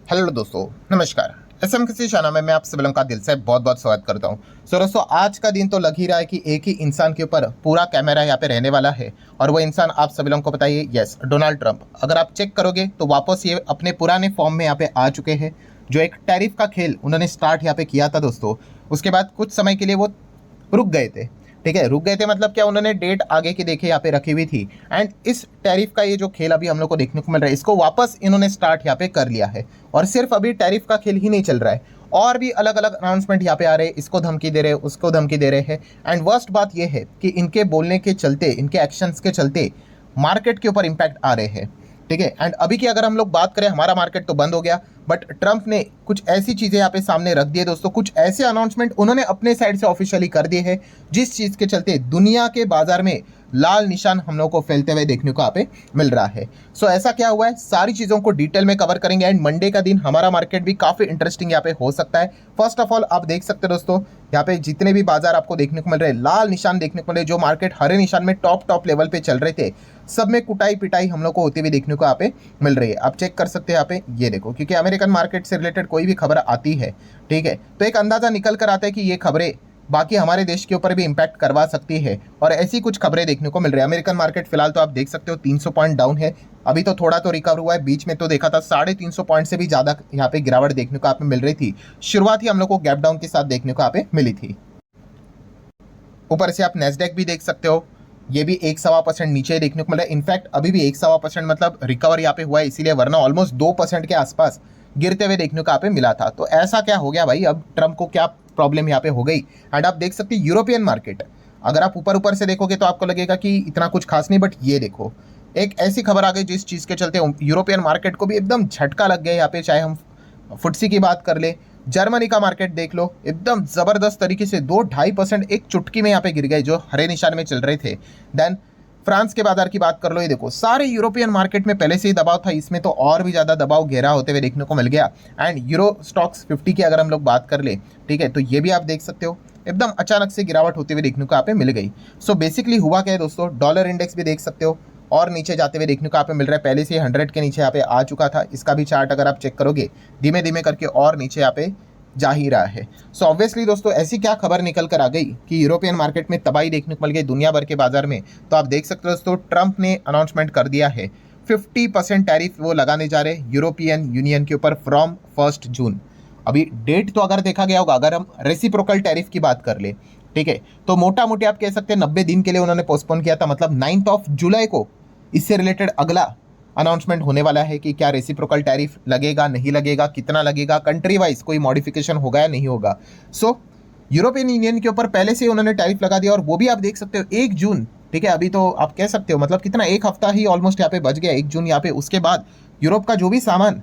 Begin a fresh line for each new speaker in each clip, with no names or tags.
Hello दोस्तों, नमस्कार। SM किसी चैनल में मैं आप सभी लोगों का दिल से बहुत बहुत स्वागत करता हूं। सो दोस्तों, आज का दिन तो लग ही रहा है कि एक ही इंसान के ऊपर पूरा कैमरा यहाँ पे रहने वाला है और वो इंसान आप सभी लोगों को बताइए, यस, डोनाल्ड ट्रंप। अगर आप चेक करोगे तो वापस ये अपने पुराने फॉर्म में यहाँ पे आ चुके हैं। जो एक टैरिफ का खेल उन्होंने स्टार्ट यहाँ पे किया था दोस्तों, उसके बाद कुछ समय के लिए वो रुक गए थे। ठीक है, रुक गए थे मतलब क्या, उन्होंने डेट आगे की देखे यहाँ पे रखी हुई थी। एंड इस टैरिफ का ये जो खेल अभी हम लोग को देखने को मिल रहा है, इसको वापस इन्होंने स्टार्ट यहाँ पे कर लिया है। और सिर्फ अभी टैरिफ का खेल ही नहीं चल रहा है, और भी अलग अलग अनाउंसमेंट यहाँ पे आ रहे हैं। इसको धमकी दे रहे हैं, उसको धमकी दे रहे हैं। एंड वर्स्ट बात यह है कि इनके बोलने के चलते, इनके एक्शंस के चलते मार्केट के ऊपर इंपैक्ट आ रहे हैं। ठीक है, एंड अभी की अगर हम लोग बात करें, हमारा मार्केट तो बंद हो गया, बट ट्रंप ने कुछ ऐसी चीज़ें यहाँ पे सामने रख दी है दोस्तों। कुछ ऐसे अनाउंसमेंट उन्होंने अपने साइड से ऑफिशियली कर दिए हैं, जिस चीज़ के चलते दुनिया के बाजार में लाल निशान हम लोग को फैलते हुए देखने को यहाँ पे मिल रहा है। सो ऐसा क्या हुआ है, सारी चीज़ों को डिटेल में कवर करेंगे। एंड मंडे का दिन हमारा मार्केट भी काफ़ी इंटरेस्टिंग यहाँ पे हो सकता है। फर्स्ट ऑफ ऑल आप देख सकते हैं दोस्तों, यहाँ पे जितने भी बाजार आपको देखने को मिल रहे हैं, लाल निशान देखने को मिल रहे हैं। जो मार्केट हरे निशान में टॉप लेवल पे चल रहे थे, सब में कुटाई पिटाई हम लोग को होती हुई देखने को यहाँ पे मिल रही है। आप चेक कर सकते हैं यहाँ पे, ये देखो, क्योंकि अमेरिकन मार्केट से रिलेटेड कोई भी खबर आती है, ठीक है, तो एक अंदाजा निकल कर आता है कि ये खबरें बाकी हमारे देश के ऊपर भी इंपैक्ट करवा सकती है। और ऐसी कुछ खबरें देखने को मिल रही है। अमेरिकन मार्केट फिलहाल तो आप देख सकते हो 300 पॉइंट डाउन है। अभी तो थोड़ा तो रिकवर हुआ है, बीच में तो देखा था 350 पॉइंट से भी ज़्यादा यहाँ पे गिरावट देखने को आप मिल रही थी। शुरुआत ही हम लोग को गैप डाउन के साथ देखने को यहाँ पे मिली थी। ऊपर से आप नेस्डेक भी देख सकते हो, ये भी 1.25% नीचे देखने को मिला है। इनफैक्ट अभी भी 1.25% मतलब रिकवर यहाँ पे हुआ है, इसीलिए, वरना ऑलमोस्ट 2% के आसपास गिरते हुए देखने को यहाँ पे मिला था। तो ऐसा क्या हो गया भाई, अब ट्रंप को क्या प्रॉब्लम यहाँ पे हो गई। एंड आप देख सकते हैं यूरोपियन मार्केट, अगर आप ऊपर ऊपर से देखोगे तो आपको लगेगा कि इतना कुछ खास नहीं, बट ये देखो, एक ऐसी खबर आ गई जिस चीज़ के चलते यूरोपियन मार्केट को भी एकदम झटका लग गया यहाँ पे। चाहे हम फुटसी की बात कर ले, जर्मनी का मार्केट देख लो, एकदम ज़बरदस्त तरीके से 2-2.5% एक चुटकी में यहाँ पे गिर गए, जो हरे निशान में चल रहे थे। देन फ्रांस के बाजार की बात कर लो, ये देखो, सारे यूरोपियन मार्केट में पहले से ही दबाव था, इसमें तो और भी ज़्यादा दबाव गहरा होते हुए देखने को मिल गया। एंड यूरो स्टॉक्स 50 की अगर हम लोग बात कर ले, ठीक है, तो ये भी आप देख सकते हो, एकदम अचानक से गिरावट होते हुए देखने को यहाँ पे मिल गई। सो बेसिकली हुआ क्या है दोस्तों, डॉलर इंडेक्स भी देख सकते हो और नीचे जाते हुए देखने को यहाँ पे मिल रहा है। पहले से 100 के नीचे यहाँ पे आ चुका था। इसका भी चार्ट अगर आप चेक करोगे, धीमे धीमे करके और नीचे यहाँ पे जा ही रहा है। सो ऑब्वियसली दोस्तों, ऐसी क्या खबर निकल कर आ गई कि यूरोपियन मार्केट में तबाही देखने को मिल गई दुनिया भर के बाजार में। तो आप देख सकते हो दोस्तों, ट्रंप ने अनाउंसमेंट कर दिया है 50% टैरिफ वो लगाने जा रहे हैं यूरोपियन यूनियन के ऊपर फ्रॉम 1 जून। अभी डेट तो अगर देखा गया होगा, अगर हम रेसिप्रोकल टैरिफ की बात कर ले, ठीक है, तो मोटा मोटी आप कह सकते हैं 90 दिन के लिए उन्होंने पोस्टपोन किया था। मतलब 9 जुलाई को इससे रिलेटेड अगला अनाउंसमेंट होने वाला है कि क्या रेसिप्रोकल टैरिफ लगेगा, नहीं लगेगा, कितना लगेगा, कंट्री वाइज कोई मॉडिफिकेशन होगा या नहीं होगा। सो यूरोपियन यूनियन के ऊपर पहले से उन्होंने टैरिफ लगा दिया, और वो भी आप देख सकते हो 1 जून। ठीक है, अभी तो आप कह सकते हो मतलब कितना, एक हफ्ता ही ऑलमोस्ट यहाँ पे बच गया, 1 जून यहाँ पे। उसके बाद यूरोप का जो भी सामान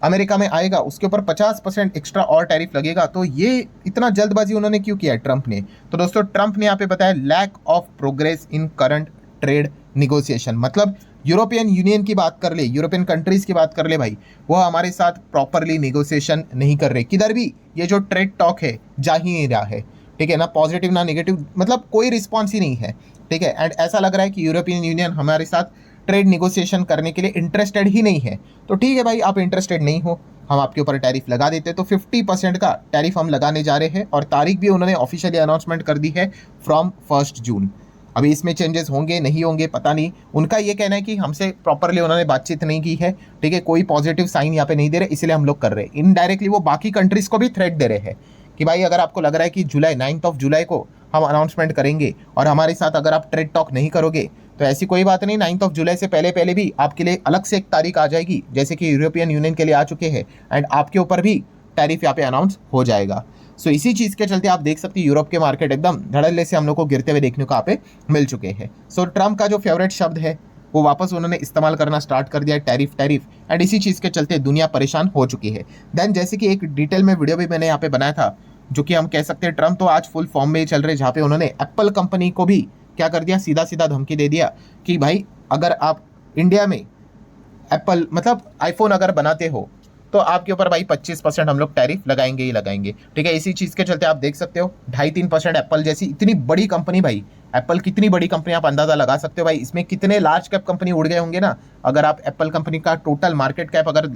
अमेरिका में आएगा उसके ऊपर 50% एक्स्ट्रा और टैरिफ लगेगा। तो ये इतना जल्दबाजी उन्होंने क्यों किया है ट्रंप ने? तो दोस्तों, ट्रंप ने यहाँ पे बताया lack of progress in current trade negotiation. मतलब यूरोपियन यूनियन की बात कर ले, यूरोपियन कंट्रीज की बात कर ले भाई, वो हमारे साथ प्रॉपरली निगोशिएशन नहीं कर रहे। किधर भी ये जो ट्रेड टॉक है जा ही नहीं रहा है, ठीक है ना, पॉजिटिव ना नेगेटिव, मतलब कोई रिस्पॉन्स ही नहीं है। ठीक है, एंड ऐसा लग रहा है कि यूरोपियन यूनियन हमारे साथ ट्रेड निगोशिएशन करने के लिए इंटरेस्टेड ही नहीं है। तो ठीक है भाई, आप इंटरेस्टेड नहीं हो, हम आपके ऊपर टैरिफ लगा देते। तो 50% का टैरिफ हम लगाने जा रहे हैं, और तारीख भी उन्होंने ऑफिशियली अनाउंसमेंट कर दी है फ्रॉम 1 जून। अभी इसमें चेंजेस होंगे नहीं होंगे पता नहीं। उनका ये कहना है कि हमसे प्रॉपरली उन्होंने बातचीत नहीं की है, ठीक है, कोई पॉजिटिव साइन यहाँ पे नहीं दे रहे, इसलिए हम लोग कर रहे हैं। इनडायरेक्टली वो बाकी कंट्रीज को भी थ्रेट दे रहे हैं कि भाई अगर आपको लग रहा है कि 9 जुलाई को हम अनाउंसमेंट करेंगे और हमारे साथ अगर आप ट्रेड टॉक नहीं करोगे, तो ऐसी कोई बात नहीं, 9 जुलाई से पहले पहले भी आपके लिए अलग से एक तारीख आ जाएगी, जैसे कि यूरोपियन यूनियन के लिए आ चुके हैं, एंड आपके ऊपर भी टैरिफ यहाँ पे अनाउंस हो जाएगा। सो इसी चीज़ के चलते आप देख सकते हैं यूरोप के मार्केट एकदम धड़ल्ले से हम लोग को गिरते हुए देखने को यहाँ पे मिल चुके हैं। सो ट्रंप का जो फेवरेट शब्द है वो वापस उन्होंने इस्तेमाल करना स्टार्ट कर दिया है, टैरिफ टैरिफ। एंड इसी चीज़ के चलते दुनिया परेशान हो चुकी है। देन जैसे कि एक डिटेल में वीडियो भी मैंने यहाँ पे बनाया था, जो कि हम कह सकते हैं ट्रंप तो आज फुल फॉर्म में ही चल रहे, जहाँ पे उन्होंने एप्पल कंपनी को भी क्या कर दिया, सीधा सीधा धमकी दे दिया कि भाई अगर आप इंडिया में एप्पल मतलब आईफोन अगर बनाते हो तो आपके ऊपर भाई 25% हम लोग टैरिफ लगाएंगे ही लगाएंगे। ठीक है, इसी चीज़ के चलते आप देख सकते हो 2.5-3% एप्पल जैसी इतनी बड़ी कंपनी, भाई एप्पल कितनी बड़ी कंपनी, आप अंदाजा लगा सकते हो भाई इसमें कितने लार्ज कैप कंपनी उड़ गए होंगे ना। अगर आप एप्पल कंपनी का टोटल मार्केट कैप अगर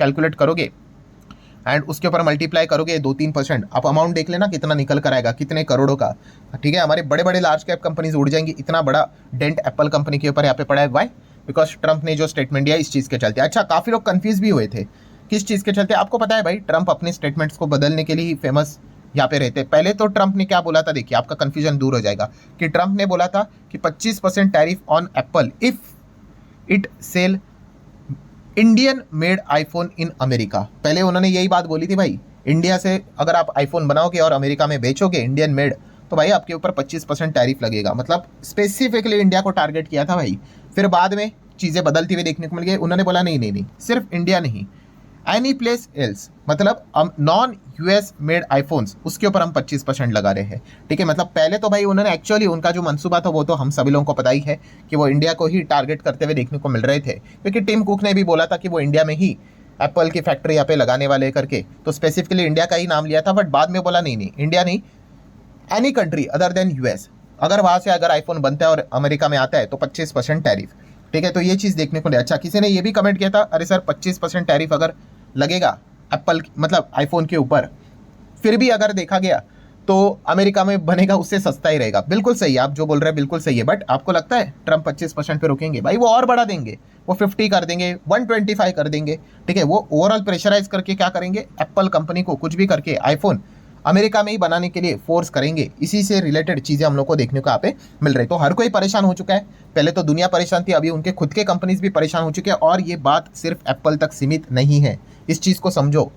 कैलकुलेट करोगे एंड उसके ऊपर मल्टीप्लाई करोगे 2-3%, आप अमाउंट देख लेना कितना निकल कर आएगा, कितने करोड़ों का। ठीक है, हमारे बड़े बड़े लार्ज कैप कंपनीज उड़ जाएंगी, इतना बड़ा डेंट एप्पल कंपनी के ऊपर यहाँ पे पड़ा है। वाई? बिकॉज ट्रंप ने जो स्टेटमेंट दिया इस चीज़ के चलते। अच्छा, काफ़ी लोग कन्फ्यूज भी हुए थे किस चीज़ के चलते। आपको पता है भाई, ट्रंप अपने स्टेटमेंट्स को बदलने के लिए ही फेमस यहाँ पे रहते। पहले तो ट्रंप ने क्या बोला था, देखिए आपका कंफ्यूजन दूर हो जाएगा, कि ट्रंप ने बोला था कि 25% tariff on Apple if it sell Indian made iPhone in America. पहले उन्होंने यही बात बोली थी भाई, इंडिया से अगर आप आईफोन बनाओगे और अमेरिका में बेचोगे इंडियन मेड, तो भाई आपके ऊपर 25% टैरिफ लगेगा। मतलब स्पेसिफिकली इंडिया को टारगेट किया था भाई। फिर बाद में चीज़ें बदलती हुई देखने को मिल गई, उन्होंने बोला नहीं नहीं नहीं, सिर्फ इंडिया नहीं, एनी प्लेस एल्स, मतलब हम नॉन यूएस मेड आईफोन्स उसके ऊपर हम 25% लगा रहे हैं। ठीक है, मतलब पहले तो भाई उन्होंने एक्चुअली उनका जो मंसूबा था वो तो हम सभी लोगों को पता ही है कि वो इंडिया को ही टारगेट करते हुए देखने को मिल रहे थे, क्योंकि टिम कुक ने भी बोला था कि वो इंडिया में ही एप्पल की फैक्ट्री यहाँ पे लगाने वाले करके, तो स्पेसिफिकली इंडिया का ही नाम लिया था। बट बाद में बोला नहीं नहीं, इंडिया नहीं, any country other than US, अगर वहाँ से अगर आईफोन बनता है और अमेरिका में आता है तो 25% टैरिफ। ठीक है, तो ये चीज़ देखने को मिली। अच्छा, किसी ने ये भी कमेंट किया था, अरे सर 25% टैरिफ अगर लगेगा एप्पल मतलब आईफोन के ऊपर, फिर भी अगर देखा गया तो अमेरिका में बनेगा उससे सस्ता ही रहेगा। बिल्कुल सही है, आप जो बोल रहे हैं बिल्कुल सही है। बट आपको लगता है ट्रंप 25% पे रुकेंगे? भाई वो और बढ़ा देंगे, वो 50 कर देंगे, 125 कर देंगे। ठीक है, वो ओवरऑल प्रेशराइज करके क्या करेंगे, एप्पल कंपनी को कुछ भी करके आईफोन अमेरिका में ही बनाने के लिए फोर्स करेंगे। इसी से रिलेटेड चीज़ें हम लोग को देखने को यहाँ पे मिल रही। तो हर कोई परेशान हो चुका है, पहले तो दुनिया परेशान थी, अभी उनके खुद के कंपनीज भी परेशान हो चुके हैं। और ये बात सिर्फ एप्पल तक सीमित नहीं है, इस चीज़ को समझो।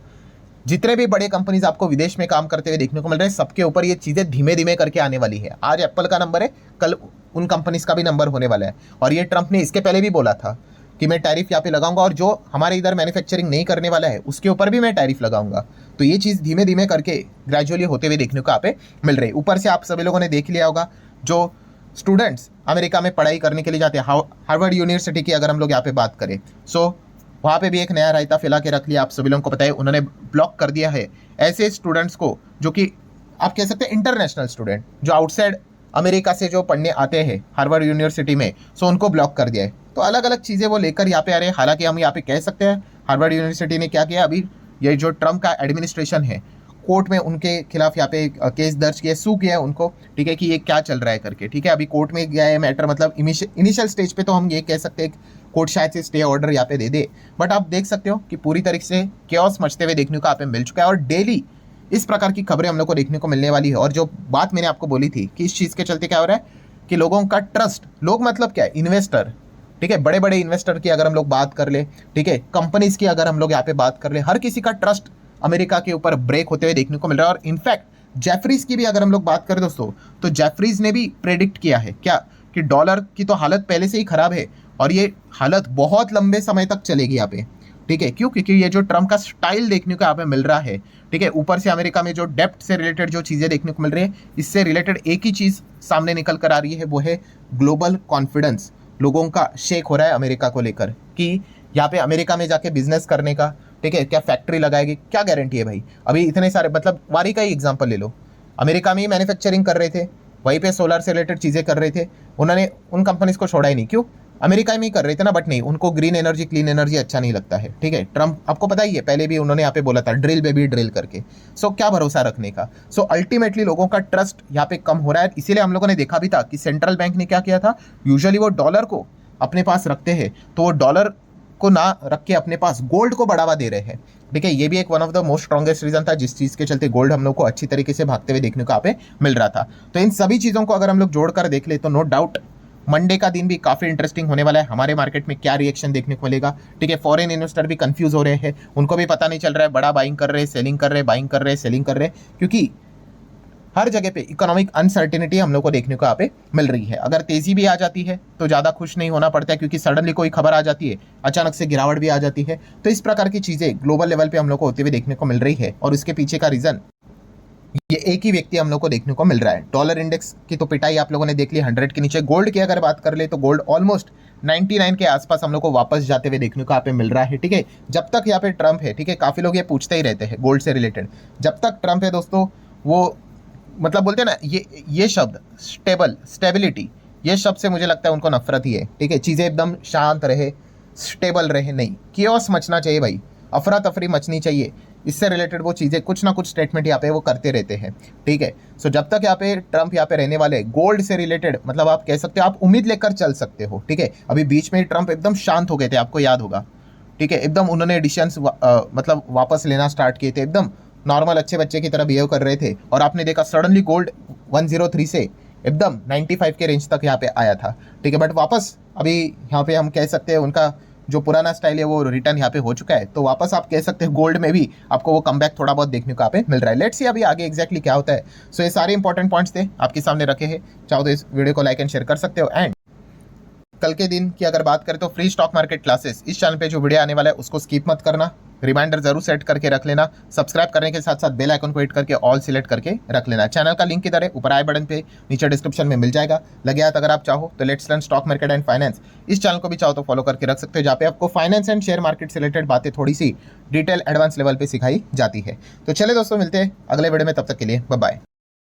जितने भी बड़े कंपनीज आपको विदेश में काम करते हुए देखने को मिल रहे हैं, सबके ऊपर ये चीज़ें धीमे धीमे करके आने वाली है। आज एप्पल का नंबर है, कल उन कंपनीज का भी नंबर होने वाला है। और ये ट्रंप ने इसके पहले भी बोला था कि मैं टैरिफ यहाँ पे लगाऊंगा, और जो हमारे इधर मैन्युफैक्चरिंग नहीं करने वाला है उसके ऊपर भी मैं टैरिफ लगाऊंगा। तो ये चीज़ धीमे धीमे करके ग्रेजुअली होते हुए देखने को यहाँ पे मिल रही है। ऊपर से आप सभी लोगों ने देख लिया होगा, जो स्टूडेंट्स अमेरिका में पढ़ाई करने के लिए जाते हैं, हार्वर्ड यूनिवर्सिटी की अगर हम लोग यहाँ पे बात करें, सो वहाँ पे भी एक नया रायता फैला के रख लिया। आप सभी लोगों को पता है, उन्होंने ब्लॉक कर दिया है ऐसे स्टूडेंट्स को जो कि आप कह सकते हैं इंटरनेशनल स्टूडेंट, जो आउटसाइड अमेरिका से जो पढ़ने आते हैं हार्वर्ड यूनिवर्सिटी में, सो उनको ब्लॉक कर दिया है। तो अलग अलग चीज़ें वो लेकर यहाँ पे आ रहे हैं। हालांकि हम यहाँ पे कह सकते हैं हार्वर्ड यूनिवर्सिटी ने क्या किया, अभी ये जो ट्रंप का एडमिनिस्ट्रेशन है, कोर्ट में उनके खिलाफ यहाँ पे केस दर्ज किया, सू किया है उनको। ठीक है, कि ये क्या चल रहा है करके। ठीक है, अभी कोर्ट में गया है मैटर, मतलब इनिशियल स्टेज पे तो हम ये कह सकते हैं कोर्ट शायद से स्टे ऑर्डर यहाँ पे दे दे। बट आप देख सकते हो कि पूरी तरीके से केओस मचते हुए देखने को यहाँ पे मिल चुका है, और डेली इस प्रकार की खबरें हम लोग को देखने को मिलने वाली है। और जो बात मैंने आपको बोली थी कि इस चीज़ के चलते क्या हो रहा है कि लोगों का ट्रस्ट, लोग मतलब क्या है, इन्वेस्टर। ठीक है, बड़े बड़े इन्वेस्टर की अगर हम लोग बात कर ले, ठीक है, कंपनीज की अगर हम लोग यहाँ पे बात कर ले, हर किसी का ट्रस्ट अमेरिका के ऊपर ब्रेक होते हुए देखने को मिल रहा है। और इनफैक्ट जेफरीज की भी अगर हम लोग बात करें दोस्तों, तो जेफरीज ने भी प्रेडिक्ट किया है क्या, कि डॉलर की तो हालत पहले से ही खराब है और ये हालत बहुत लंबे समय तक चलेगी यहाँ पे। ठीक है, क्यों? क्योंकि ये जो ट्रंप का स्टाइल देखने को यहाँ पे मिल रहा है, ठीक है, ऊपर से अमेरिका में जो डेप्ट से रिलेटेड जो चीज़ें देखने को मिल रही है, इससे रिलेटेड एक ही चीज़ सामने निकल कर आ रही है, वो है ग्लोबल कॉन्फिडेंस। लोगों का शेक हो रहा है अमेरिका को लेकर कि यहाँ पे अमेरिका में जाके बिजनेस करने का, ठीक है, क्या फैक्ट्री लगाएगी, क्या गारंटी है भाई। अभी इतने सारे, मतलब वारी का ही एग्जांपल ले लो, अमेरिका में ही मैन्युफैक्चरिंग कर रहे थे, वहीं पे सोलर से रिलेटेड चीज़ें कर रहे थे, उन्होंने उन कंपनीज को छोड़ा ही नहीं। क्यों? अमेरिका में ही कर रहे थे ना, बट नहीं, उनको ग्रीन एनर्जी, क्लीन एनर्जी अच्छा नहीं लगता है। ठीक है, ट्रंप आपको पता ही है, पहले भी उन्होंने यहाँ पे बोला था ड्रिल बेबी ड्रिल करके। सो क्या भरोसा रखने का। सो अल्टीमेटली लोगों का ट्रस्ट यहाँ पे कम हो रहा है। इसीलिए हम लोगों ने देखा भी था कि सेंट्रल बैंक ने क्या किया था, यूजुअली वो डॉलर को अपने पास रखते हैं, तो वो डॉलर को ना रख के अपने पास गोल्ड को बढ़ावा दे रहे हैं। ठीक है, ये भी एक one of the most strongest reason था जिस चीज़ के चलते गोल्ड हम लोग को अच्छी तरीके से भागते हुए देखने को यहाँ पे मिल रहा था। तो इन सभी चीज़ों को अगर हम लोग जोड़कर देख ले, तो नो डाउट मंडे का दिन भी काफ़ी इंटरेस्टिंग होने वाला है। हमारे मार्केट में क्या रिएक्शन देखने को मिलेगा। ठीक है, फॉरेन इन्वेस्टर भी कंफ्यूज हो रहे हैं, उनको भी पता नहीं चल रहा है, बड़ा बाइंग कर रहे हैं, सेलिंग कर रहे हैं, बाइंग कर रहे हैं, सेलिंग कर रहे हैं, क्योंकि हर जगह पे इकोनॉमिक अनसर्टेनिटी हम लोग को देखने को यहाँ पे मिल रही है। अगर तेजी भी आ जाती है तो ज़्यादा खुश नहीं होना पड़ता है, क्योंकि सडनली कोई खबर आ जाती है, अचानक से गिरावट भी आ जाती है। तो इस प्रकार की चीज़ें ग्लोबल लेवल पे हम लोग को होते हुए देखने को मिल रही है, और उसके पीछे का रीज़न ये एक ही व्यक्ति हम लोग को देखने को मिल रहा है। डॉलर इंडेक्स की तो पिटाई आप लोगों ने देख ली 100 के नीचे। गोल्ड की अगर बात कर ले तो गोल्ड ऑलमोस्ट 99 के आसपास हम लोग को वापस जाते हुए देखने को यहाँ पे मिल रहा है। ठीक है, जब तक यहाँ पे ट्रंप है, ठीक है, काफ़ी लोग ये पूछते ही रहते हैं गोल्ड से रिलेटेड, जब तक ट्रंप है दोस्तों, वो मतलब बोलते हैं ना, ये शब्द स्टेबिलिटी, ये शब्द से मुझे लगता है उनको नफरत ही है। ठीक है, चीज़ें एकदम शांत रहे, स्टेबल रहे, नहीं केओस मचना चाहिए भाई। अफरा तफरी मचनी चाहिए, इससे रिलेटेड वो चीज़ें कुछ ना कुछ स्टेटमेंट यहाँ पे वो करते रहते हैं, ठीक है। सो जब तक यहाँ पे ट्रंप यहाँ पे रहने वाले, गोल्ड से रिलेटेड मतलब आप कह सकते हो, आप उम्मीद लेकर चल सकते हो, ठीक है। अभी बीच में ही ट्रंप एकदम शांत हो गए थे, आपको याद होगा, ठीक है। एकदम उन्होंने एडिशंस मतलब वापस लेना स्टार्ट किए थे, एकदम नॉर्मल अच्छे बच्चे की तरह बिहेव कर रहे थे, और आपने देखा सडनली गोल्ड 103 से एकदम 95 के रेंज तक यहाँ पे आया था, ठीक है। बट वापस अभी यहाँ पे हम कह सकते हैं उनका जो पुराना स्टाइल है वो रिटर्न यहाँ पे हो चुका है, तो वापस आप कह सकते हैं गोल्ड में भी आपको वो कमबैक थोड़ा बहुत देखने को यहाँ पे मिल रहा है। लेट्स सी अभी आगे एग्जैक्टली क्या होता है। सो ये सारे इंपॉर्टेंट पॉइंट्स थे आपके सामने रखे हैं, चाहो तो इस वीडियो को लाइक एंड शेयर कर सकते हो। एंड कल के दिन की अगर बात करें तो फ्री स्टॉक मार्केट क्लासेस इस चैनल पे जो वीडियो आने वाला है उसको स्किप मत करना, रिमाइंडर जरूर सेट करके रख लेना, सब्सक्राइब करने के साथ साथ बेल आइकन को हिट करके ऑल सिलेक्ट करके रख लेना। चैनल का लिंक किधर है, ऊपर आई बटन पे, नीचे डिस्क्रिप्शन में मिल जाएगा, लगे हाथ अगर आप चाहो तो let's learn stock market and finance इस चैनल को भी चाहो तो फॉलो करके रख सकते हो, जहाँ पे आपको फाइनेंस एंड शेयर मार्केट से रिलेटेड बातें थोड़ी सी डिटेल एडवांस लेवल पे सिखाई जाती है। तो चले दोस्तों, मिलते हैं अगले वीडियो में, तब तक के लिए बाय बाय।